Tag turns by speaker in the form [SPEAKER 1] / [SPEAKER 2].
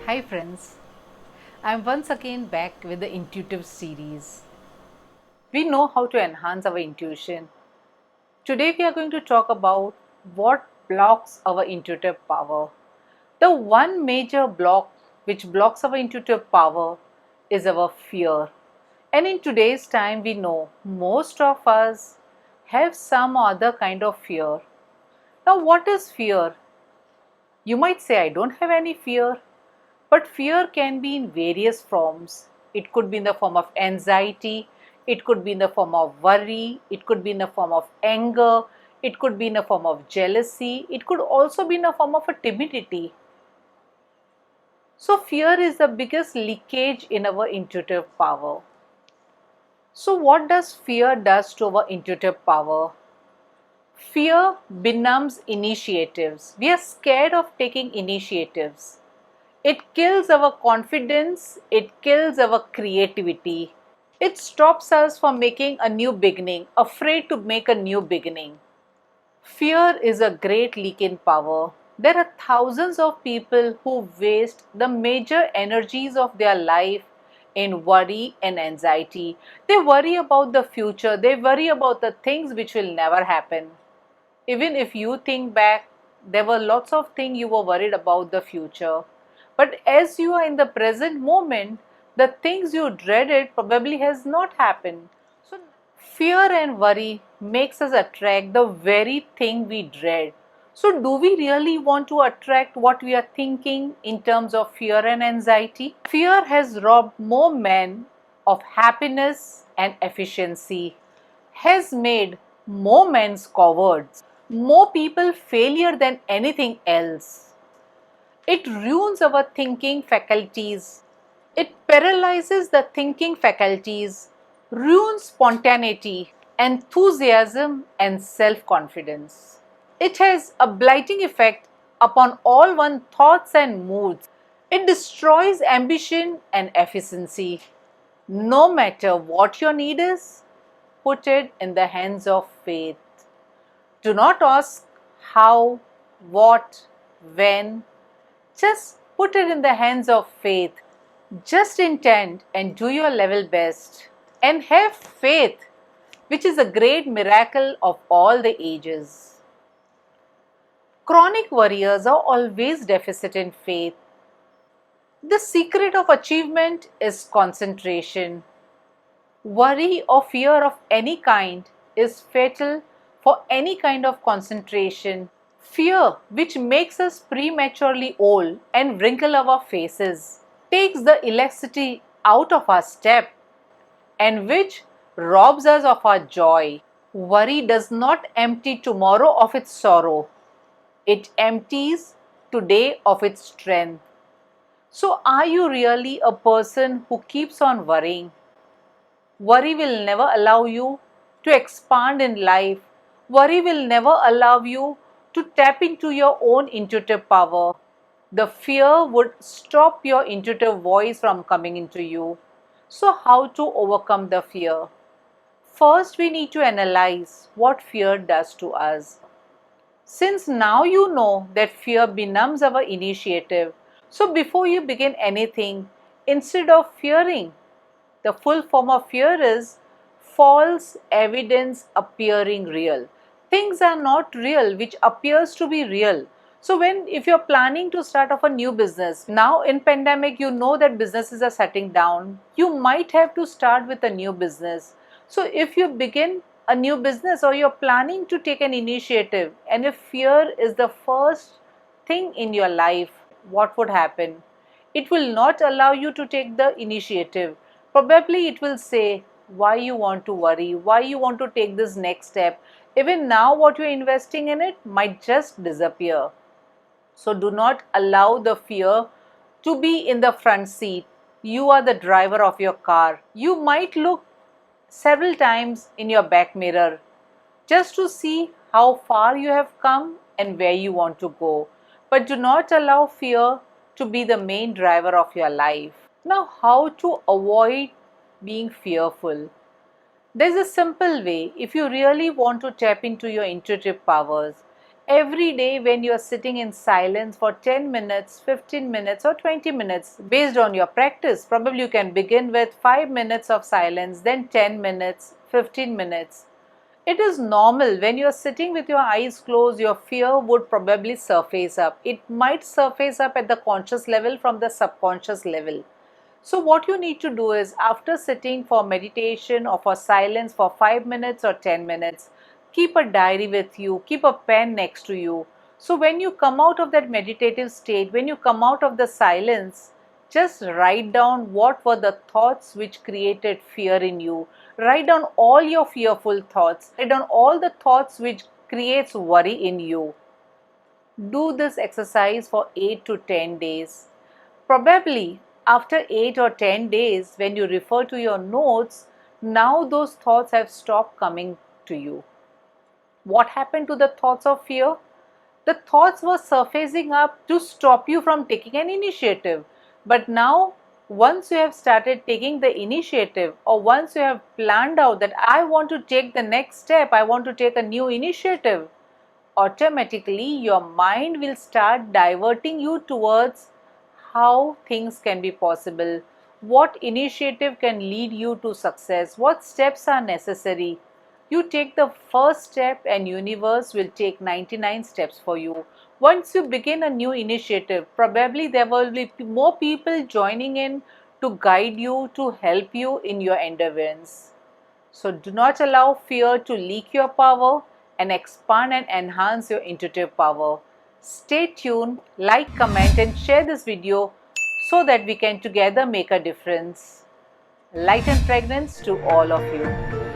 [SPEAKER 1] Hi friends, I am once again back with the intuitive series. We know how to enhance our intuition. Today we are going to talk about what blocks our intuitive power. The one major block which blocks our intuitive power is our fear. And in today's time we know most of us have some other kind of fear. Now what is fear? You might say I don't have any fear. But fear can be in various forms. It could be in the form of anxiety, it could be in the form of worry, it could be in the form of anger, it could be in the form of jealousy, it could also be in the form of a timidity. So, fear is the biggest leakage in our intuitive power. So, what does fear does to our intuitive power? Fear benumbs initiatives. We are scared of taking initiatives. It kills our confidence, it kills our creativity. It stops us from making a new beginning, afraid to make a new beginning. Fear is a great leak in power. There are thousands of people who waste the major energies of their life in worry and anxiety. They worry about the future, they worry about the things which will never happen. Even if you think back, there were lots of things you were worried about the future. But as you are in the present moment, the things you dreaded probably has not happened. So fear and worry makes us attract the very thing we dread. So do we really want to attract what we are thinking in terms of fear and anxiety? Fear has robbed more men of happiness and efficiency, has made more men cowards, more people failure than anything else. It ruins our thinking faculties. It paralyzes the thinking faculties, ruins spontaneity, enthusiasm, and self confidence. It has a blighting effect upon all one's thoughts and moods. It destroys ambition and efficiency. No matter what your need is, put it in the hands of faith. Do not ask how, what, when. Just put it in the hands of faith. Just intend and do your level best. And have faith, which is a great miracle of all the ages. Chronic warriors are always deficit in faith. The secret of achievement is concentration. Worry or fear of any kind is fatal for any kind of concentration. Fear, which makes us prematurely old and wrinkle our faces, takes the elasticity out of our step and which robs us of our joy. Worry does not empty tomorrow of its sorrow, it empties today of its strength. So, are you really a person who keeps on worrying? Worry will never allow you to expand in life. Worry will never allow you to tap into your own intuitive power. The fear would stop your intuitive voice from coming into you. So, how to overcome the fear? First, we need to analyze what fear does to us. Since now you know that fear benumbs our initiative, so before you begin anything, instead of fearing, the full form of fear is false evidence appearing real. Things are not real which appears to be real. So if you're planning to start off a new business, now in pandemic you know that businesses are shutting down, you might have to start with a new business. So if you begin a new business or you're planning to take an initiative and if fear is the first thing in your life, what would happen? It will not allow you to take the initiative. Probably it will say why you want to worry, why you want to take this next step. Even now what you're investing in it might just disappear. So do not allow the fear to be in the front seat. You are the driver of your car. You might look several times in your back mirror just to see how far you have come and where you want to go. But do not allow fear to be the main driver of your life. Now, how to avoid being fearful? There's a simple way if you really want to tap into your intuitive powers. Every day when you are sitting in silence for 10 minutes, 15 minutes or 20 minutes, based on your practice, probably you can begin with 5 minutes of silence, then 10 minutes, 15 minutes. It is normal when you are sitting with your eyes closed, your fear would probably surface up. It might surface up at the conscious level from the subconscious level. So what you need to do is, after sitting for meditation or for silence for 5 minutes or 10 minutes, keep a diary with you, keep a pen next to you. So when you come out of that meditative state, when you come out of the silence, just write down what were the thoughts which created fear in you. Write down all your fearful thoughts. Write down all the thoughts which creates worry in you. Do this exercise for 8 to 10 days. Probably after 8 or 10 days, when you refer to your notes, now those thoughts have stopped coming to you. What happened to the thoughts of fear? The thoughts were surfacing up to stop you from taking an initiative. But now, once you have started taking the initiative, or once you have planned out that I want to take the next step, I want to take a new initiative, automatically your mind will start diverting you towards how things can be possible, what initiative can lead you to success, what steps are necessary. You take the first step and universe will take 99 steps for you. Once you begin a new initiative, probably there will be more people joining in to guide you, to help you in your endeavors. So do not allow fear to leak your power and expand and enhance your intuitive power. Stay tuned, like, comment and share this video so that we can together make a difference. Light and fragrance to all of you.